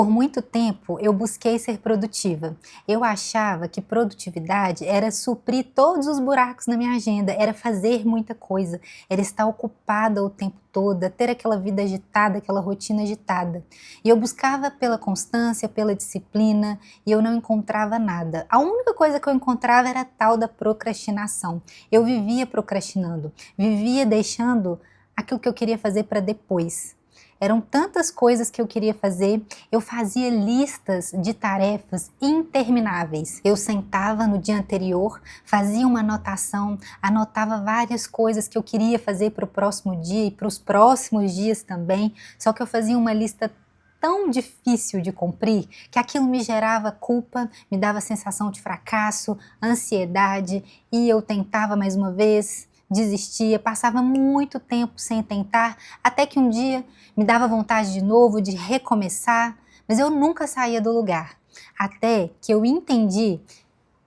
Por muito tempo eu busquei ser produtiva. Eu achava que produtividade era suprir todos os buracos na minha agenda, era fazer muita coisa, era estar ocupada o tempo todo, ter aquela vida agitada, aquela rotina agitada. E eu buscava pela constância, pela disciplina e eu não encontrava nada. A única coisa que eu encontrava era a tal da procrastinação. Eu vivia procrastinando, vivia deixando aquilo que eu queria fazer para depois. Eram tantas coisas que eu queria fazer, eu fazia listas de tarefas intermináveis. Eu sentava no dia anterior, fazia uma anotação, anotava várias coisas que eu queria fazer para o próximo dia e para os próximos dias também, só que eu fazia uma lista tão difícil de cumprir que aquilo me gerava culpa, me dava sensação de fracasso, ansiedade e eu tentava mais uma vez, desistia, passava muito tempo sem tentar, até que um dia me dava vontade de novo de recomeçar, mas eu nunca saía do lugar. Até que eu entendi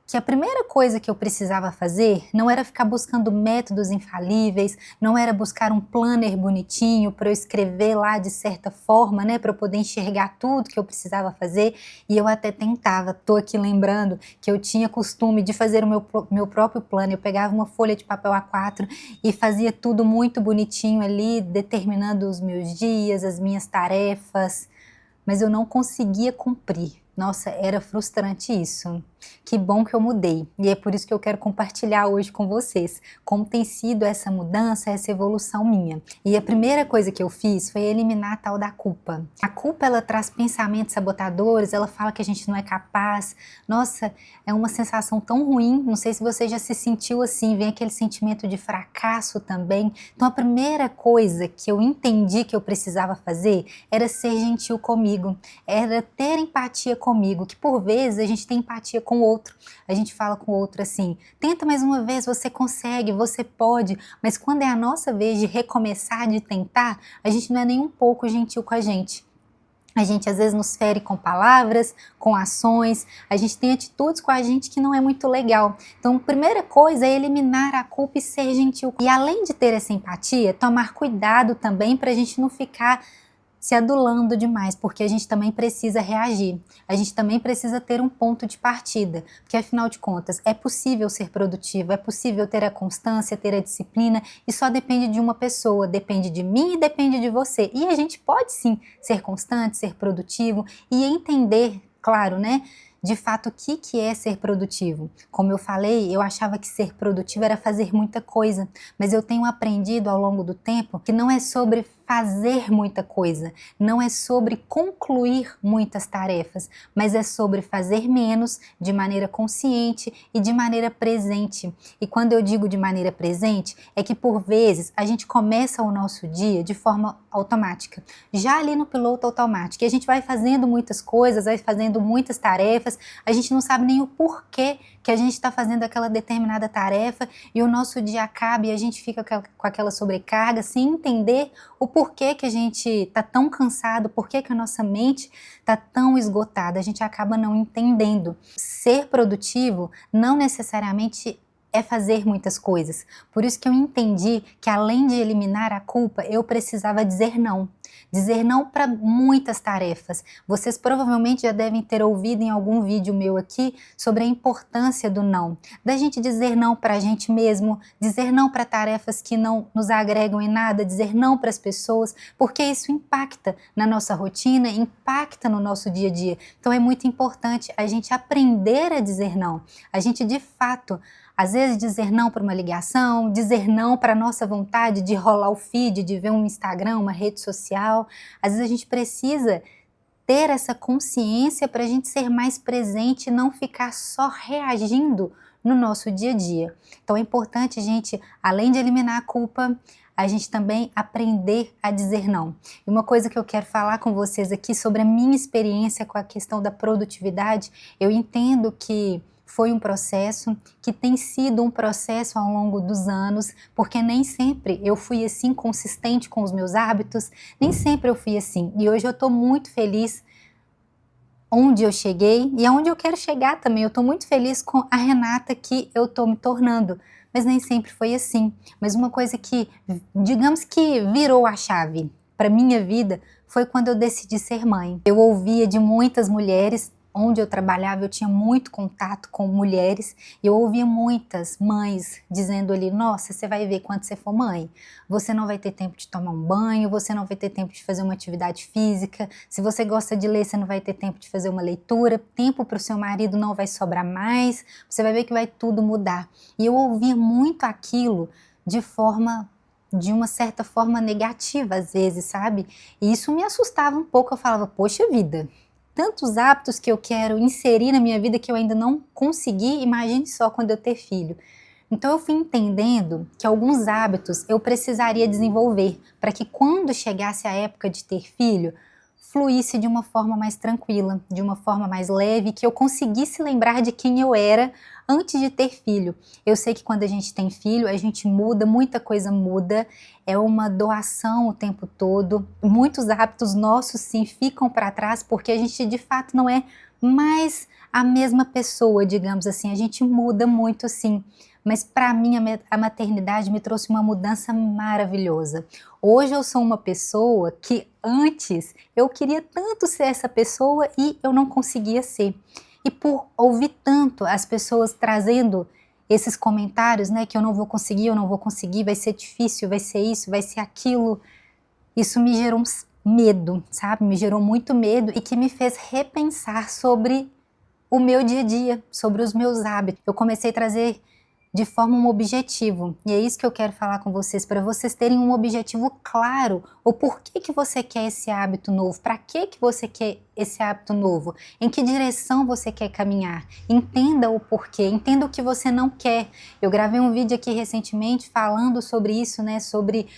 que a primeira coisa que eu precisava fazer não era ficar buscando métodos infalíveis, não era buscar um planner bonitinho para eu escrever lá de certa forma, né, para eu poder enxergar tudo que eu precisava fazer, e eu até tentava. Tô aqui lembrando que eu tinha costume de fazer o meu próprio planner. Eu pegava uma folha de papel A4 e fazia tudo muito bonitinho ali, determinando os meus dias, as minhas tarefas, mas eu não conseguia cumprir. Nossa, era frustrante isso. Que bom que eu mudei, e é por isso que eu quero compartilhar hoje com vocês como tem sido essa mudança, essa evolução minha. E a primeira coisa que eu fiz foi eliminar a tal da culpa. A culpa, ela traz pensamentos sabotadores, ela fala que a gente não é capaz. Nossa, é uma sensação tão ruim, não sei se você já se sentiu assim, vem aquele sentimento de fracasso também. Então a primeira coisa que eu entendi que eu precisava fazer era ser gentil comigo, era ter empatia comigo, que por vezes a gente tem empatia com o outro, a gente fala com o outro assim, tenta mais uma vez, você consegue, você pode, mas quando é a nossa vez de recomeçar, de tentar, a gente não é nem um pouco gentil com a gente. A gente às vezes nos fere com palavras, com ações, a gente tem atitudes com a gente que não é muito legal. Então, a primeira coisa é eliminar a culpa e ser gentil. E além de ter essa empatia, tomar cuidado também para a gente não ficar se adulando demais, porque a gente também precisa reagir, a gente também precisa ter um ponto de partida, porque afinal de contas é possível ser produtivo, é possível ter a constância, ter a disciplina, e só depende de uma pessoa, depende de mim e depende de você, e a gente pode sim ser constante, ser produtivo e entender, claro, né, de fato o que é ser produtivo. Como eu falei, eu achava que ser produtivo era fazer muita coisa, mas eu tenho aprendido ao longo do tempo que não é sobre fazer muita coisa, não é sobre concluir muitas tarefas, mas é sobre fazer menos de maneira consciente e de maneira presente. E quando eu digo de maneira presente, é que por vezes a gente começa o nosso dia de forma automática, já ali no piloto automático, e a gente vai fazendo muitas coisas, vai fazendo muitas tarefas, a gente não sabe nem o porquê que a gente está fazendo aquela determinada tarefa e o nosso dia acaba e a gente fica com aquela sobrecarga sem entender o porquê que a gente está tão cansado, porquê que a nossa mente está tão esgotada, a gente acaba não entendendo. Ser produtivo não necessariamente é fazer muitas coisas. Por isso que eu entendi que além de eliminar a culpa, eu precisava dizer não. Dizer não para muitas tarefas. Vocês provavelmente já devem ter ouvido em algum vídeo meu aqui sobre a importância do não. Da gente dizer não para a gente mesmo, dizer não para tarefas que não nos agregam em nada, dizer não para as pessoas, porque isso impacta na nossa rotina, impacta no nosso dia a dia. Então é muito importante a gente aprender a dizer não. A gente de fato, às vezes dizer não para uma ligação, dizer não para a nossa vontade de rolar o feed, de ver um Instagram, uma rede social. Às vezes a gente precisa ter essa consciência para a gente ser mais presente e não ficar só reagindo no nosso dia a dia. Então é importante a gente, além de eliminar a culpa, a gente também aprender a dizer não. E uma coisa que eu quero falar com vocês aqui sobre a minha experiência com a questão da produtividade, eu entendo que foi um processo, que tem sido um processo ao longo dos anos, porque nem sempre eu fui assim consistente com os meus hábitos, nem sempre eu fui assim. E hoje eu estou muito feliz onde eu cheguei e aonde eu quero chegar também. Eu estou muito feliz com a Renata que eu estou me tornando, mas nem sempre foi assim. Mas uma coisa que, digamos que virou a chave para minha vida, foi quando eu decidi ser mãe. Eu ouvia de muitas mulheres, onde eu trabalhava eu tinha muito contato com mulheres, e eu ouvia muitas mães dizendo ali, nossa, você vai ver quando você for mãe, você não vai ter tempo de tomar um banho, você não vai ter tempo de fazer uma atividade física, se você gosta de ler, você não vai ter tempo de fazer uma leitura, tempo para o seu marido não vai sobrar mais, você vai ver que vai tudo mudar. E eu ouvia muito aquilo de uma certa forma negativa às vezes, sabe? E isso me assustava um pouco, eu falava, poxa vida, tantos hábitos que eu quero inserir na minha vida que eu ainda não consegui, imagine só quando eu ter filho. Então eu fui entendendo que alguns hábitos eu precisaria desenvolver para que quando chegasse a época de ter filho, fluísse de uma forma mais tranquila, de uma forma mais leve, que eu conseguisse lembrar de quem eu era antes de ter filho. Eu sei que quando a gente tem filho, a gente muda, muita coisa muda, é uma doação o tempo todo, muitos hábitos nossos sim ficam para trás porque a gente de fato não é mais a mesma pessoa, digamos assim, a gente muda muito sim. Mas para mim a maternidade me trouxe uma mudança maravilhosa. Hoje eu sou uma pessoa que antes eu queria tanto ser essa pessoa e eu não conseguia ser. E por ouvir tanto as pessoas trazendo esses comentários, né, que eu não vou conseguir, vai ser difícil, vai ser isso, vai ser aquilo, isso me gerou medo, sabe? Me gerou muito medo e que me fez repensar sobre o meu dia a dia, sobre os meus hábitos. Eu comecei a trazer de forma um objetivo, e é isso que eu quero falar com vocês, para vocês terem um objetivo claro, o porquê que você quer esse hábito novo, para que você quer esse hábito novo, em que direção você quer caminhar, entenda o porquê, entenda o que você não quer. Eu gravei um vídeo aqui recentemente falando sobre isso, né, sobre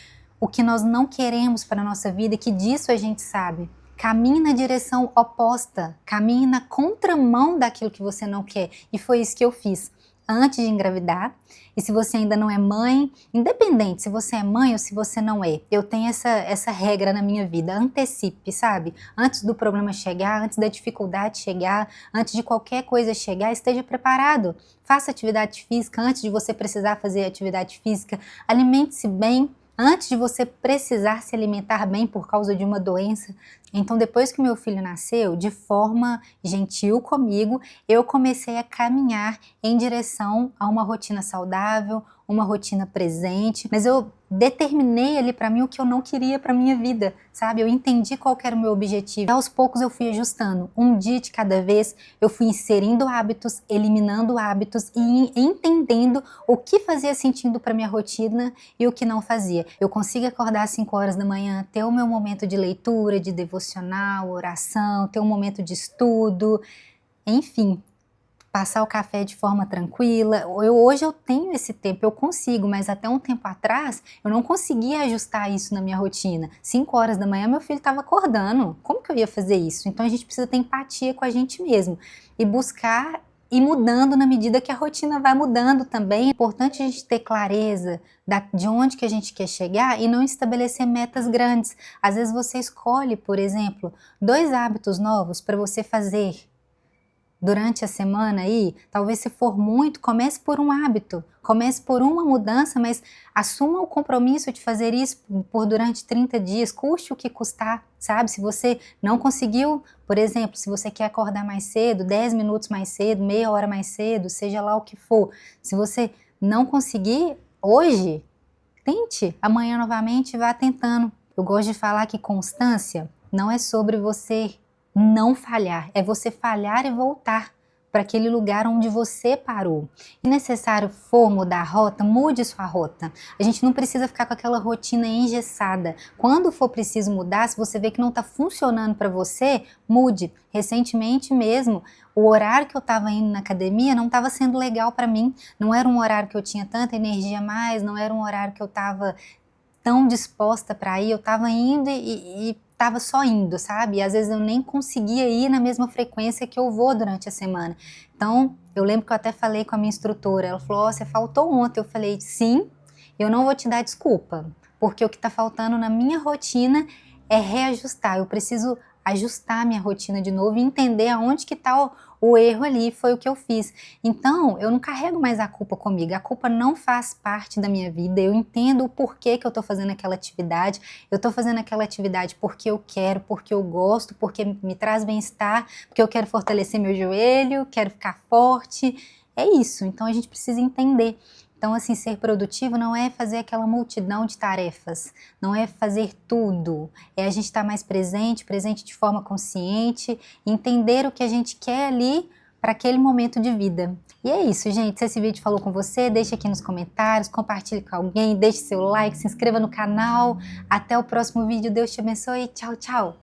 o que nós não queremos para a nossa vida, que disso a gente sabe. Caminhe na direção oposta, caminhe na contramão daquilo que você não quer, e foi isso que eu fiz antes de engravidar. E se você ainda não é mãe, independente se você é mãe ou se você não é, eu tenho essa regra na minha vida, antecipe, sabe? Antes do problema chegar, antes da dificuldade chegar, antes de qualquer coisa chegar, esteja preparado. Faça atividade física antes de você precisar fazer atividade física, alimente-se bem antes de você precisar se alimentar bem por causa de uma doença. Então, depois que meu filho nasceu, de forma gentil comigo, eu comecei a caminhar em direção a uma rotina saudável, uma rotina presente, mas eu determinei ali para mim o que eu não queria para minha vida, sabe? Eu entendi qual que era o meu objetivo. E aos poucos eu fui ajustando, um dia de cada vez, eu fui inserindo hábitos, eliminando hábitos e entendendo o que fazia sentido para minha rotina e o que não fazia. Eu consigo acordar às 5 horas da manhã, ter o meu momento de leitura, de devocional, oração, ter um momento de estudo, enfim, passar o café de forma tranquila. Hoje eu tenho esse tempo, eu consigo, mas até um tempo atrás eu não conseguia ajustar isso na minha rotina. 5 horas da manhã meu filho estava acordando, como que eu ia fazer isso? Então a gente precisa ter empatia com a gente mesmo e buscar ir mudando na medida que a rotina vai mudando também. É importante a gente ter clareza de onde que a gente quer chegar e não estabelecer metas grandes. Às vezes você escolhe, por exemplo, 2 hábitos novos para você fazer durante a semana aí, talvez se for muito, comece por um hábito, comece por uma mudança, mas assuma o compromisso de fazer isso por durante 30 dias, custe o que custar, sabe? Se você não conseguiu, por exemplo, se você quer acordar mais cedo, 10 minutos mais cedo, meia hora mais cedo, seja lá o que for, se você não conseguir hoje, tente, amanhã novamente vá tentando. Eu gosto de falar que constância não é sobre você não falhar, é você falhar e voltar para aquele lugar onde você parou. Se necessário for mudar a rota, mude sua rota. A gente não precisa ficar com aquela rotina engessada. Quando for preciso mudar, se você vê que não está funcionando para você, mude. Recentemente mesmo, o horário que eu estava indo na academia não estava sendo legal para mim. Não era um horário que eu tinha tanta energia a mais, não era um horário que eu estava tão disposta para ir, eu estava indo e estava só indo, sabe? E às vezes eu nem conseguia ir na mesma frequência que eu vou durante a semana. Então, eu lembro que eu até falei com a minha instrutora, ela falou, você faltou ontem. Eu falei, sim, eu não vou te dar desculpa, porque o que está faltando na minha rotina é reajustar, eu preciso ajustar minha rotina de novo e entender aonde que está o erro ali, foi o que eu fiz. Então, eu não carrego mais a culpa comigo, a culpa não faz parte da minha vida, eu entendo o porquê que eu tô fazendo aquela atividade, eu tô fazendo aquela atividade porque eu quero, porque eu gosto, porque me traz bem-estar, porque eu quero fortalecer meu joelho, quero ficar forte, é isso, então a gente precisa entender. Então, assim, ser produtivo não é fazer aquela multidão de tarefas, não é fazer tudo, é a gente estar mais presente, presente de forma consciente, entender o que a gente quer ali para aquele momento de vida. E é isso, gente. Se esse vídeo falou com você, deixe aqui nos comentários, compartilhe com alguém, deixe seu like, se inscreva no canal. Até o próximo vídeo. Deus te abençoe. Tchau, tchau!